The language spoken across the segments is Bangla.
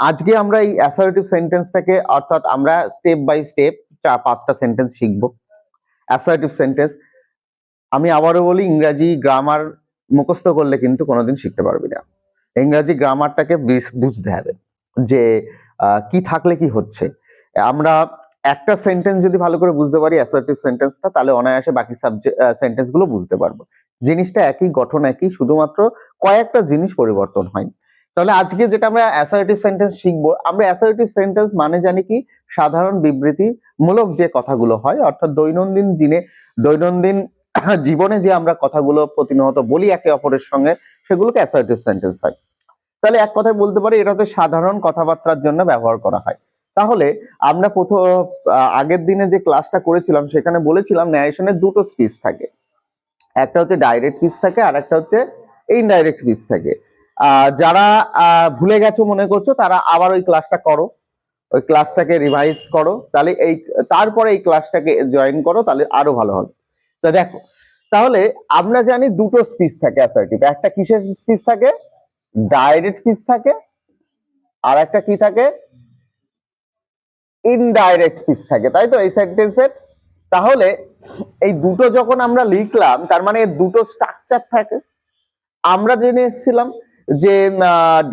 আজকে আমরা এই অ্যাসার্টিভ সেন্টেন্সটাকে অর্থাৎ আমরা স্টেপ বাই স্টেপ 4-5টা সেন্টেন্স শিখবো। অ্যাসার্টিভ সেন্টেন্স আমি আবারও বলি, ইংরাজি গ্রামার মুখস্থ করলে কিন্তু কোনোদিন শিখতে পারবি না। ইংরাজি গ্রামারটাকে বুঝতে হবে যে কি থাকলে কি হচ্ছে। আমরা একটা সেন্টেন্স যদি ভালো করে বুঝতে পারি অ্যাসার্টিভ সেন্টেন্সটা, তাহলে অনায়াসে বাকি সেন্টেন্স গুলো বুঝতে পারবো। জিনিসটা একই, গঠন একই, শুধুমাত্র কয়েকটা জিনিস পরিবর্তন হয়। তাহলে আজকে যেটা আমরা অ্যাসার্টিভ সেন্টেন্স শিখবো, আমরা অ্যাসার্টিভ সেন্টেন্স মানে জানি কি, সাধারণ বিবৃতি মূলক যে কথাগুলো হয়, অর্থাৎ দৈনন্দিন জীবনে যে আমরা কথাগুলো প্রতিনিয়ত বলি একে অপরের সঙ্গে, সেগুলোকে অ্যাসার্টিভ সেন্টেন্স হয়। তাহলে এক কথায় বলতে পারি এটা হচ্ছে সাধারণ কথাবার্তার জন্য ব্যবহার করা হয়। তাহলে আমরা আগের দিনে যে ক্লাসটা করেছিলাম সেখানে বলেছিলাম ন্যারেশনের দুটো স্পিচ থাকে, একটা হচ্ছে ডাইরেক্ট স্পিচ থাকে আর একটা হচ্ছে ইনডাইরেক্ট স্পিচ থাকে। যারা ভুলে গেছো মনে করছো তারা আবার ওই ক্লাসটা করো, ওই ক্লাসটাকে রিভাইজ করো, তাহলে তারপরে এই ক্লাসটাকে জয়েন করো, তাহলে আরো ভালো হবে। তো দেখো, তাহলে আমরা জানি দুটো স্পিচ থাকে অ্যাসার্টিভ, একটা কিসের স্পিচ থাকে, ডাইরেক্ট স্পিচ থাকে, আর একটা কি থাকে, ইনডাইরেক্ট স্পিচ থাকে, তাই তো এই সেন্টেন্সের। তাহলে এই দুটো যখন আমরা লিখলাম, তার মানে দুটো স্ট্রাকচার থাকে। আমরা জেনে এসেছিলাম যে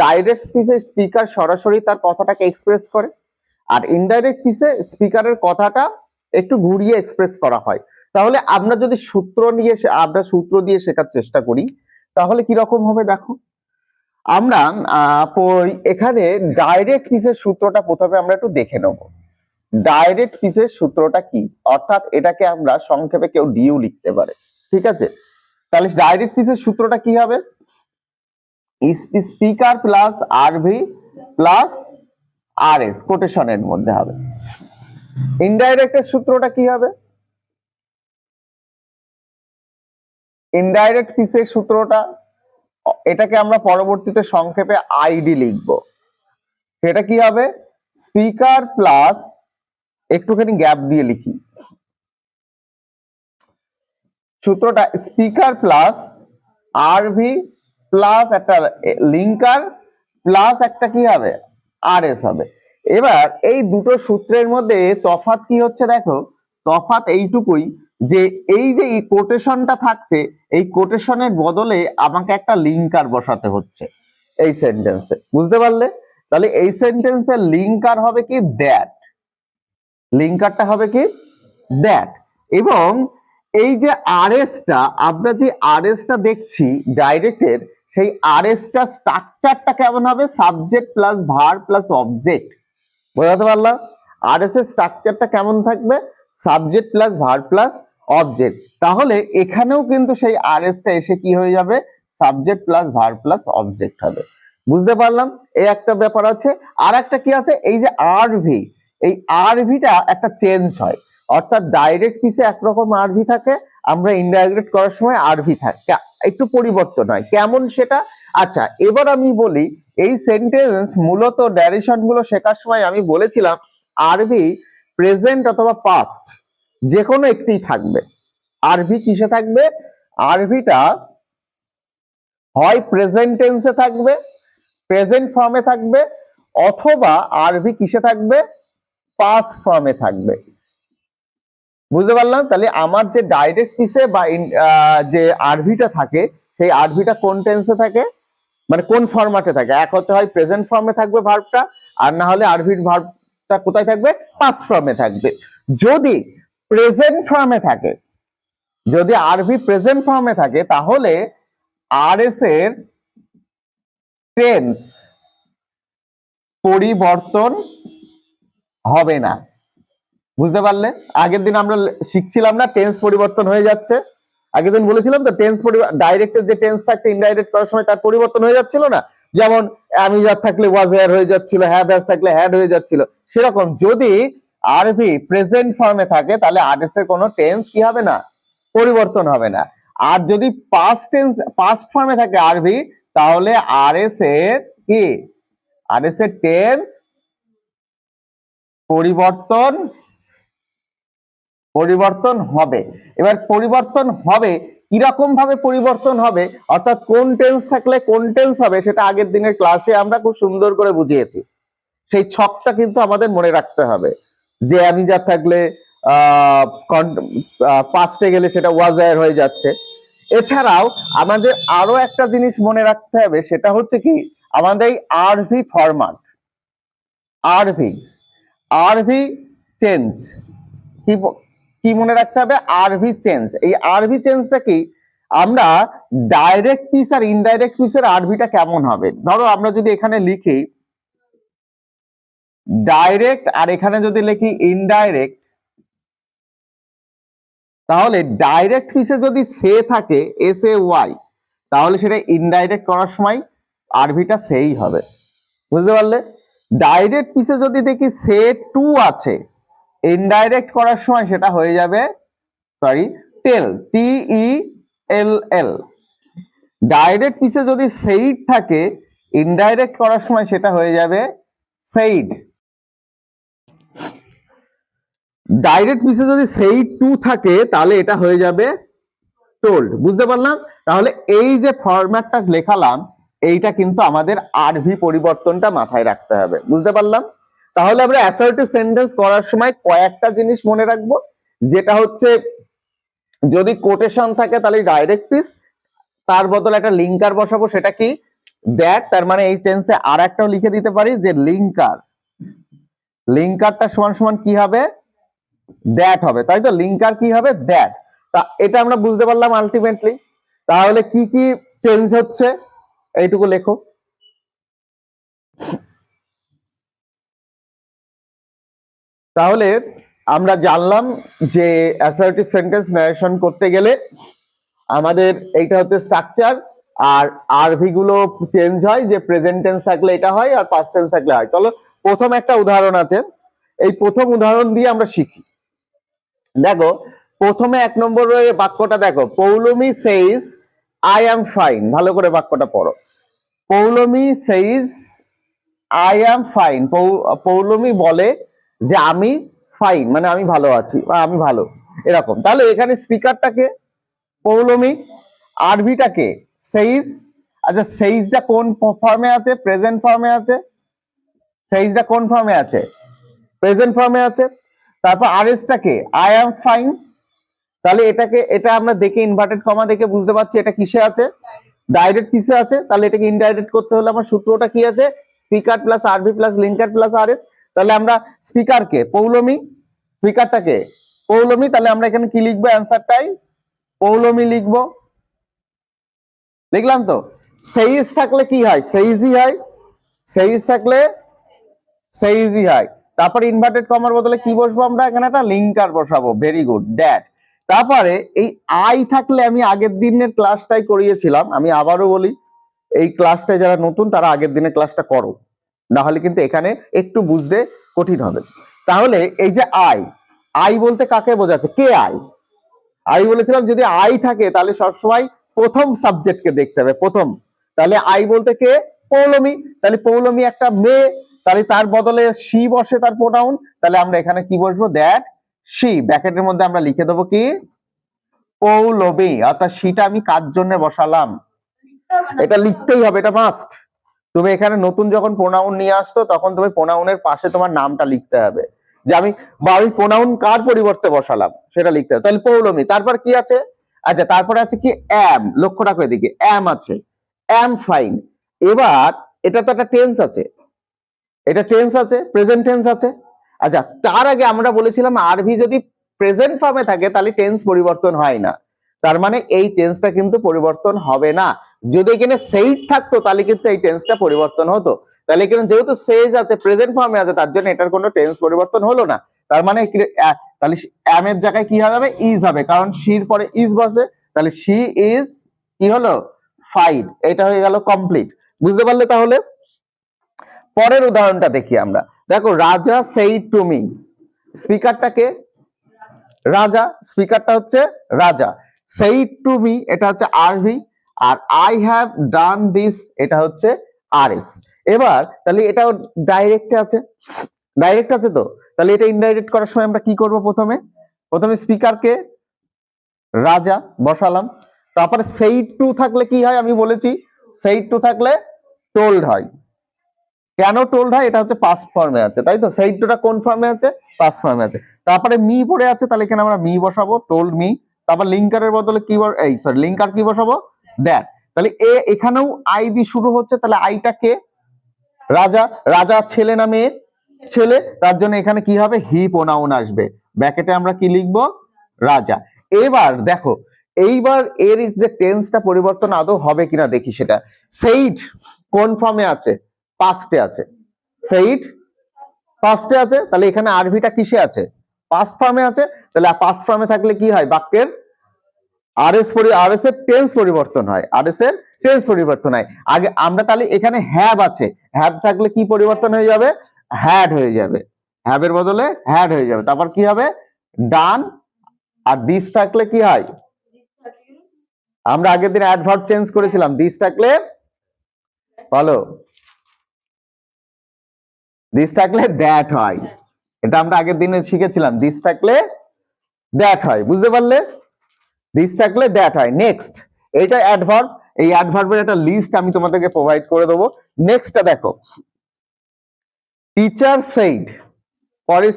ডাইরেক্ট স্পিচে স্পিকার সরাসরি তার কথাটাকে এক্সপ্রেস করে, আর ইনডাইরেক্ট স্পিচে স্পিকারের কথাটা একটু ঘুরিয়ে এক্সপ্রেস করা হয়। তাহলে আমরা যদি সূত্র দিয়ে শেখার চেষ্টা করি, তাহলে কি রকম হবে দেখো। আমরা এখানে ডাইরেক্ট স্পিচের সূত্রটা প্রথমে আমরা একটু দেখে নেব। ডাইরেক্ট স্পিচের সূত্রটা কি, অর্থাৎ এটাকে আমরা সংক্ষেপে কেউ ডিইউ লিখতে পারে, ঠিক আছে। তাহলে ডাইরেক্ট স্পিচের সূত্রটা কি হবে, speaker plus RV plus RS কোটেশনের মধ্যে হবে। ইনডাইরেক্টের সূত্রটা কি হবে, ইনডাইরেক্ট স্পিচের সূত্রটা, এটাকে আমরা পরবর্তীতে সংক্ষেপে আইডি লিখবো। সেটা কি হবে, স্পিকার প্লাস, একটুখানি গ্যাপ দিয়ে লিখি সূত্রটা, স্পিকার প্লাস আরভি প্লাস একটা লিঙ্কার প্লাস একটা কি হবে, আরএস হবে। এবার এই দুটো সূত্রের মধ্যে তফাৎ কি হচ্ছে দেখো, তফাৎ এইটুকুই যে এই যে কোটেশনটা থাকছে, এই কোটেশনের বদলে আমাকে একটা লিঙ্কার বসাতে হচ্ছে এই সেন্টেন্সে, বুঝতে পারলে। তাহলে এই সেন্টেন্সের লিঙ্কার হবে কি, দ্যাট, লিঙ্কারটা হবে কি, দ্যাট। এবং এই যে আরএসটা, আমরা যে আরএসটা দেখছি ডাইরেক্টের, সেই আরএসটা স্ট্রাকচারটা কেমন হবে, subject plus verb plus object, বোঝাতে পারলাম। আরএস এর স্ট্রাকচারটা কেমন থাকবে, subject plus verb plus object. তাহলে এখানেও কিন্তু সেই আরএসটা এসে কি হয়ে যাবে, subject plus verb plus object হবে, বুঝতে পারলাম। এই একটা ব্যাপার আছে। আর একটা কি আছে, এই যে আরভি, এই আরভিটা একটা চেঞ্জ হয়, অর্থাৎ ডাইরেক্ট পিসে একরকম আরভি থাকে, আমরা ইনডাইরেক্ট করার সময় আরভি থাকে, একটু পরিবর্তন হয়, কেমন সেটা। আচ্ছা, এবার আমি বলি, এই সেন্টেন্স মূলত ড্যারিশন গুলো শেখার সময় আমি বলেছিলাম আরভি প্রেজেন্ট অথবা পাস্ট যে কোনো একটি থাকবে। আরভি কিসে থাকবে, আরভিটা হয় প্রেজেন্ট টেন্সে থাকবে, প্রেজেন্ট ফর্মে থাকবে, অথবা আরভি কিসে থাকবে, পাস্ট ফর্মে থাকবে, বুঝতে পারলাম। তাহলে আমার যে ডাইরেক্ট পিসে বা যে আরভিটা থাকে, সেই আরভিটা কোন টেন্সে থাকে, মানে কোন ফরম্যাটে থাকে, এক হচ্ছে হয় প্রেজেন্ট ফর্মে থাকবে ভার্বটা, আর না হলে আরভির ভার্বটা কোথায় থাকবে, পাস্ট ফর্মে থাকবে। যদি প্রেজেন্ট ফর্মে থাকে, যদি আরভি প্রেজেন্ট ফর্মে থাকে, তাহলে আরএস এর টেন্স পরিবর্তন হবে না, বুঝতে পারলে। আগের দিন আমরা শিখছিলাম না, টেন্স পরিবর্তন হয়ে যাচ্ছে, আগের দিন বলেছিলাম তো, টেন্স ডাইরেক্টের যে টেন্স থাকছে ইনডাইরেক্ট করার সময় তার পরিবর্তন হয়ে যাচ্ছিল না, যেমন অ্যামিজার থাকলে ওয়াজ হেয়ার হয়ে যাচ্ছিল, হ্যাভ হ্যাজ থাকলে হ্যাড হয়ে যাচ্ছিল। সেরকম যদি আরভি প্রেজেন্ট ফর্মে থাকে, তাহলে আরএস এর কোনো টেন্স কি হবে না, পরিবর্তন হবে না। আর যদি পাস্ট ফর্মে থাকে আরভি, তাহলে আরএস এর কি, আরএস এর টেন্স পরিবর্তন হবে। এবার পরিবর্তন হবে কিরকম ভাবে পরিবর্তন হবে, অর্থাৎ কোন টেন্স থাকলে কোন টেন্স হবে, সেটা আগের দিনের ক্লাসে আমরা খুব সুন্দর করে বুঝিয়েছি। সেই ছকটা কিন্তু আমাদের মনে রাখতে হবে, যে আমি যা থাকলে পাস্টে গেলে সেটা ওয়াজ হয়ে যাচ্ছে। এছাড়াও আমাদের আরো একটা জিনিস মনে রাখতে হবে, সেটা হচ্ছে কি আমাদের এই RV format, RV RV change, কি কি মনে রাখতে হবে, আরভি চেঞ্জ। এই আরভি চেঞ্জটা কি, আমরা ডাইরেক্ট পিস আর ইনডাইরেক্ট পিসের আরভিটা কেমন হবে। ধরো আমরা যদি এখানে লিখি ডাইরেক্ট আর এখানে যদি লিখি ইনডাইরেক্ট, তাহলে ডাইরেক্ট পিসে যদি সে থাকে এস এ ওয়াই, তাহলে সেটা ইনডাইরেক্ট করার সময় আরভিটা সেই হবে, বুঝতে পারলে। ডাইরেক্ট পিসে যদি দেখি সে টু আছে, ইনডাইরেক্ট করার সময় সেটা হয়ে যাবে সরি টেল, টি ই এল এল। ডাইরেক্ট পিসে যদি সেইড থাকে, ইনডাইরেক্ট করার সময় সেটা হয়ে যাবে সেইড। ডাইরেক্ট পিসে যদি সেইড টু থাকে, তাহলে এটা হয়ে যাবে টোল্ড, বুঝতে পারলাম। তাহলে এই যে ফরম্যাটটা লেখালাম, এইটা কিন্তু আমাদের আরভি পরিবর্তনটা মাথায় রাখতে হবে, বুঝতে পারলাম। তাহলে আমরা অ্যাসার্টিভ সেন্টেন্স করার সময় কয়েকটা জিনিস মনে রাখবো, যেটা হচ্ছে যদি কোটেশন থাকে তাহলে ডাইরেক্ট পিস, তার বদলে একটা লিঙ্কার বসাবো, সেটা কি দ্যাট। তার মানে এই টেন্সে আর একটাও লিখে দিতে পারি যে লিঙ্কার, লিঙ্কারটা সমান সমান কি হবে, দ্যাট হবে, তাই তো। লিঙ্কার কি হবে, দ্যাট। তা এটা আমরা বুঝতে পারলাম আলটিমেটলি। তাহলে কি কি চেঞ্জ হচ্ছে এইটুকু লেখো। তাহলে আমরা জানলাম যে অ্যাসার্টিভ সেন্টেন্স নারেশন করতে গেলে আমাদের এইটা হচ্ছে স্ট্রাকচার, আর আরভি গুলো চেঞ্জ হয়, যে প্রেজেন্ট টেন্স থাকলে এটা হয় আর পাস্ট টেন্স থাকলে হয়। চলো প্রথম একটা উদাহরণ আছে, এই প্রথম উদাহরণ দিয়ে আমরা শিখি। দেখো প্রথমে 1 নম্বরের বাক্যটা দেখো, Poulomi says I am fine. ভালো করে বাক্যটা পড়ো। Poulomi says I am fine. Poulomi বলে যে আমি ফাইন, মানে আমি ভালো আছি বা আমি ভালো, এরকম। তাহলে এখানে স্পিকারটাকে পৌলমি, আরভিটাকে সেইজ। আচ্ছা সেইজটা কোন ফর্মে আছে, প্রেজেন্ট ফর্মে আছে। সেইজটা কোন ফর্মে আছে, প্রেজেন্ট ফর্মে আছে। তারপর আরএসটাকে আই অ্যাম ফাইন। তাহলে এটাকে, এটা আমরা দেখে ইনভার্টেড কমা দেখে বুঝতে পারছি এটা কিসে আছে, ডাইরেক্ট পিসে আছে। তাহলে এটাকে ইনডাইরেক্ট করতে হলে আমার সূত্রটা কি আছে, speaker plus RV plus linker plus RS. তাহলে আমরা স্পিকারকে পৌলমি, স্পিকারটাকে পৌলমি, তাহলে আমরা এখানে কি লিখবো, অ্যান্সারটাই পৌলমি লিখবো, লিখলাম তো। সেইজ থাকলে কি হয়, সেইজই হয়, সেইজ থাকলে সেইজই হয়। তারপর ইনভার্টেড কমার বদলে কি বসবো আমরা, এখানে একটা লিঙ্কার বসাবো, ভেরি গুড, দ্যাট। তারপরে এই আই থাকলে, আমি আগের দিনের ক্লাসটাই করিয়েছিলাম, আমি আবারও বলি, এই ক্লাসটায় যারা নতুন তারা আগের দিনের ক্লাসটা করো, না হলে কিন্তু এখানে একটু বুঝতে কঠিন হবে। তাহলে এই যে আই, আই বলতে কাকে বোঝাচ্ছে, কে আই। আমি বলেছিলাম যদি আই থাকে তাহলে সবসময় প্রথম সাবজেক্টকে দেখতে হবে, প্রথম। তাহলে আই বলতে কে, পৌলমি। তাহলে পৌলমি একটা মেয়ে, তাহলে তার বদলে শি বসে তার প্রোনাউন। তাহলে আমরা এখানে কি বসবো, দ্যাট শি। ব্র্যাকেটের মধ্যে আমরা লিখে দেবো কি, পৌলমি। অর্থাৎ শিটা আমি কার জন্য বসালাম, এটা লিখতেই হবে, এটা মাস্ট। তুমি এখানে নতুন যখন প্রোনাউন নিয়ে আসতো, তখন তুমি প্রোনাউনের পাশে তোমার নামটা লিখতে হবে, যে আমি বা আমি প্রোনাউন কার পরিবর্তে বসালাম সেটা লিখতে হবে। তাহলে পৌলমি, তারপর কি আছে, আচ্ছা তারপরে আছে কি অ্যাম, লক্ষ্য রাখো এদিকে, অ্যাম আছে, অ্যাম ফাইন। এবার এটা তো একটা টেন্স আছে, এটা টেন্স আছে, প্রেজেন্ট টেন্স আছে। আচ্ছা তার আগে আমরা বলেছিলাম আরভি যদি প্রেজেন্ট ফর্মে থাকে তাহলে টেন্স পরিবর্তন হয় না, তার মানে এই টেন্সটা কিন্তু পরিবর্তন হবে না। যদি এখানে সেইড থাকতো তাহলে কিন্তু এই টেন্সটা পরিবর্তন হতো। তাহলে এখানে যেহেতু সেইজ আছে, প্রেজেন্ট ফর্মে আছে, তার জন্য এটার কোনো টেন্স পরিবর্তন হলো না। তার মানে তাহলে অ্যাম এর জায়গায় কি হবে, ইজ হবে, কারণ শির পরে ইজ বসে। তাহলে শি ইজ কি হলো, ফাইন। এটা হয়ে গেল কমপ্লিট, বুঝতে পারলে। তাহলে পরের উদাহরণটা দেখি আমরা। দেখো রাজা সেইড টু মি, স্পিকারটাকে রাজা, স্পিকারটা হচ্ছে রাজা। সেইড টু মি এটা হচ্ছে আরভি, আর আই হ্যাভ ডান দিস এটা হচ্ছে আরএস। এবার তাহলে এটা ডাইরেক্ট আছে, ডাইরেক্ট আছে তো। তাহলে এটা ইনডাইরেক্ট করার সময় আমরা কি করব, প্রথমে স্পিকারকে রাজা বসালাম, তারপরে সেইড টু থাকলে কি হয় আমি বলেছি, সেইড টু থাকলে টোল্ড হয়। কেন টোল্ড হয়? এটা হচ্ছে পাস্ট ফর্মে আছে, তাই তো। সেইড টুটা কোন ফর্মে আছে? পাস্ট ফর্মে আছে। তারপরে মি পড়ে আছে, তাহলে এখানে আমরা মি বসাবো, টোল্ড মি। তারপর লিঙ্কারের বদলে কি লিঙ্কার কি বসাবো? দ্যাট। তাহলে এখানেও আই দিয়ে শুরু হচ্ছে, তাহলে আইটা কে? রাজা। রাজা ছেলে না মেয়ে? ছেলে। তার জন্য এখানে কি হবে? হি প্রোনাউন আসবে, ব্র্যাকেটে আমরা কি লিখবো? রাজা। এবার দেখো, এইবার এর যে টেন্সটা পরিবর্তন আদৌ হবে কিনা দেখি সেটা। সেইড কোন ফর্মে আছে? পাস্টে আছে। সেইড পাস্টে আছে, তাহলে এখানে আরভিটা কিসে আছে? পাস্ট ফর্মে আছে। তাহলে পাস্ট ফর্মে থাকলে কি হয়? বাক্যের আরএস এর টেন্স পরিবর্তন হয়, আরএস এর টেন্স পরিবর্তন হয়। আগে আমরা তাহলে এখানে হ্যাভ আছে, হ্যাভ থাকলে কি পরিবর্তন হয়ে যাবে? হ্যাড হয়ে যাবে, হ্যাভের বদলে হ্যাড হয়ে যাবে। তারপর কি হবে? ডান। আর দিস থাকলে কি হয়? আমরা আগের দিন অ্যাডভার্ব চেঞ্জ করেছিলাম, দিস থাকলে বলো, দিস থাকলে দ্যাট হয়। এটা আমরা আগের দিনে শিখেছিলাম, দিস থাকলে দ্যাট হয়, বুঝতে পারলে? দিস থাকলে দ্যাট হয়। নেক্সট, এটা অ্যাডভার্ব, এই অ্যাডভার্বের একটা লিস্ট আমি তোমাদেরকে প্রোভাইড করে দেবো। নেক্সটটা দেখো, টিচার সেইড, পরে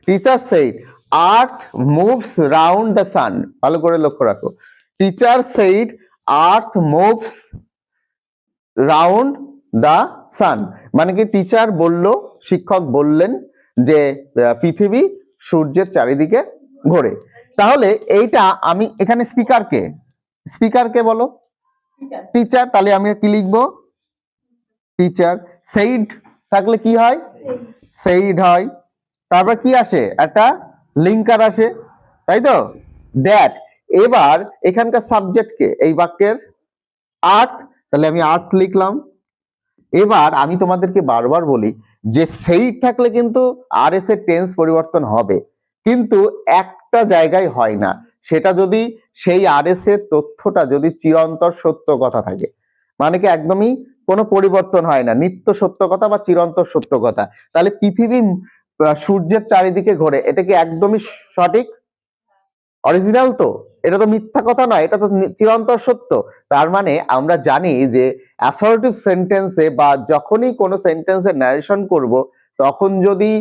teacher said earth moves round the sun. ভালো করে লক্ষ্য রাখো, teacher said earth moves round the sun, মানে কি টিচার বলল, শিক্ষক বললেন যে পৃথিবী সূর্যের চারিদিকে ঘোরে। তাহলে এইটা আমি এখানে স্পিকারকে, স্পিকারকে বলো টিচার, তাহলে আমি কি লিখবো? টিচার। সেইড থাকলে কি হয়? সেইড হয়। তারপর কি আসে? একটা লিঙ্কার আসে, তাই তো, দ্যাট। এবার এখানকার সাবজেক্টকে, এই বাক্যের আর্থ, তাহলে আমি আর্থ লিখলাম। এবার আমি তোমাদেরকে বারবার বলি যে সেইড থাকলে কিন্তু আরএস এর টেন্স পরিবর্তন হবে, কিন্তু একটা জায়গায় হয় না, সেটা যদি সেই আরএস এর তথ্যটা যদি চিরন্তর সত্য কথা থাকে, মানে কি একদমই কোনো পরিবর্তন হয় না, নিত্য সত্য কথা বা চিরন্তর সত্য কথা। তাহলে পৃথিবী সূর্যের চারিদিকে ঘোরে, এটা কি একদমই সঠিক, অরিজিনাল? তো এটা তো মিথ্যা কথা নয়, এটা তো চিরন্তর সত্য। তার মানে আমরা জানি যে অ্যাসার্টিভ সেন্টেন্সে বা যখনই কোনো সেন্টেন্সে ন্যারেশন করব, তখন যদি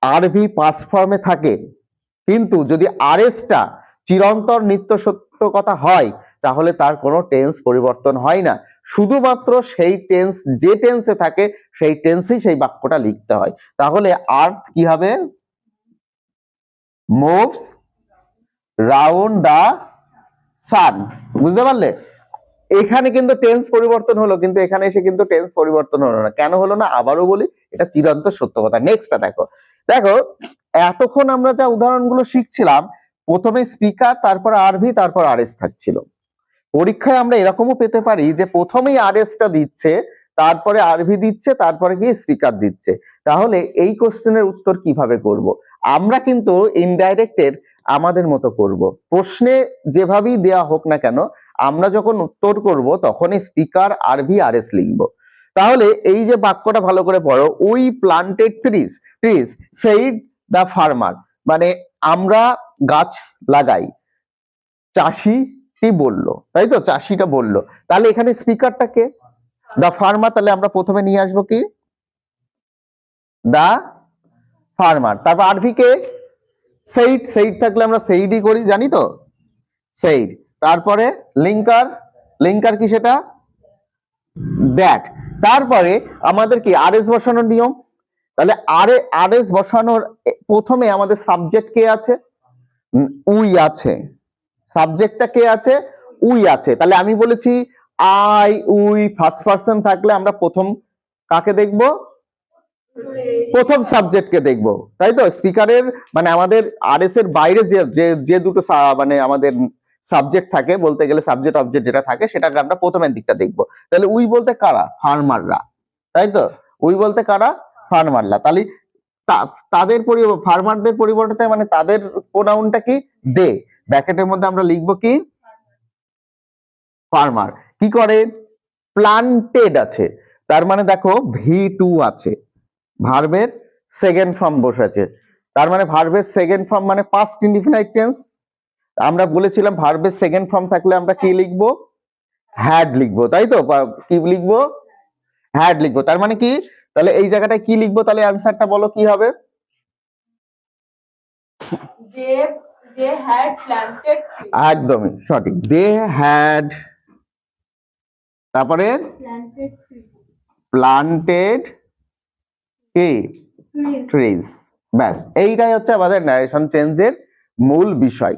আরভি পাস্ট ফর্মে থাকে, কিন্তু যদি আরএসটা চিরন্তর নিত্য সত্য কথা হয়, তাহলে তার কোনো টেন্স পরিবর্তন হয় না, শুধুমাত্র সেই টেন্স যে টেন্সে থাকে সেই টেন্সেই সেই বাক্যটা লিখতে হয়। তাহলে আর্থ কি হবে? মুভস রাউন্ড দা সান। বুঝতে পারলে? এখানে কিন্তু টেন্স পরিবর্তন হলো, কিন্তু এখানে এসে কিন্তু টেন্স পরিবর্তন হলো না। কেন হলো না আবারও বলি, এটা চিরন্তর সত্য কথা। নেক্সটটা দেখো, দেখো এতক্ষণ আমরা যা উদাহরণগুলো শিখছিলাম, প্রথমে স্পিকার, তারপর আরভি, তারপর আরএস থাকছিল। পরীক্ষায় আমরা এরকমও পেতে পারি যে প্রথমেই আরএসটা দিচ্ছে, তারপরে আরভি দিচ্ছে, তারপরে গিয়ে স্পিকার দিচ্ছে। তাহলে এই কোশ্চেনের উত্তর কিভাবে করব? আমরা কিন্তু ইনডাইরেক্টের আমাদের মতো করব। প্রশ্নে যেভাবেই দেয়া হোক না কেন, আমরা যখন উত্তর করব তখনই স্পিকার, আরভি, আরএস লিখব। তাহলে এই যে বাক্যটা ভালো করে পড়ো, we planted trees, trees said the farmer, মানে আমরা গাছ লাগাই, চাষি কি বললো, তাই তো, চাষিটা বললো। তাহলে এখানে স্পিকারটা কে? দা ফার্মার। তাহলে আমরা প্রথমে নিয়ে আসবো কি? দা ফার্মার। তারপর আরভি কে? সেইড, সেইড থাকলে আমরা সেইডই করি, জানি তো, সেইড। তারপরে লিঙ্কার, লিঙ্কার কি সেটা? দ্যাট। তারপরে আমাদের কি আরএস বসানোর নিয়ম। তাহলে আরএস বসানোর প্রথমে আমাদের সাবজেক্ট কে আছে? উই আছে। সাবজেক্টটা কে আছে? উই আছে। তাহলে আমি বলেছি আই, উই, ফার্স্ট পারসন থাকলে আমরা প্রথম কাকে দেখব? প্রথম সাবজেক্টকে দেখব, তাই তো। স্পিকারের মানে আমাদের আরএস এর বাইরে যে যে দুটো মানে আমাদের সাবজেক্ট থাকে, বলতে গেলে সাবজেক্ট অবজেক্ট যেটা থাকে, সেটাকে আমরা প্রথমের দিকটা দেখব। তাহলে উই বলতে কারা? ফার্মাররা, তাই তো। উই বলতে কারা? ফার্মাররা। তাহলে তাদের ফার্মারদের পরিবর্তে মানে তাদের প্রোনাউনটা কি? দে। ব্র্যাকেটের মধ্যে আমরা লিখবো কি? ফার্মার। কি করে? প্লান্টেড আছে, তার মানে দেখো V2 আছে, ভার্বের সেকেন্ড ফর্ম বসেছে, তার মানে ভার্বের সেকেন্ড ফর্ম মানে পাস্ট ইনডিফিনাইট টেন্স। আমরা বলেছিলাম ভার্বের সেকেন্ড ফর্ম থাকলে আমরা কি লিখবো, হ্যাড লিখবো, তাই তো? কি লিখবো, হ্যাড লিখবো। তার মানে কি, তাহলে এই জায়গাটায় কি লিখবো, তাহলে অ্যান্সারটা বলো কি হবে? they had planted trees. একদমই সঠিক, দে হ্যাড, তারপরে Planted trees. প্লান্টেড কি Trees. ট্রিজ। ব্যাস, এইটাই হচ্ছে আমাদের ন্যারেশন চেঞ্জের মূল বিষয়।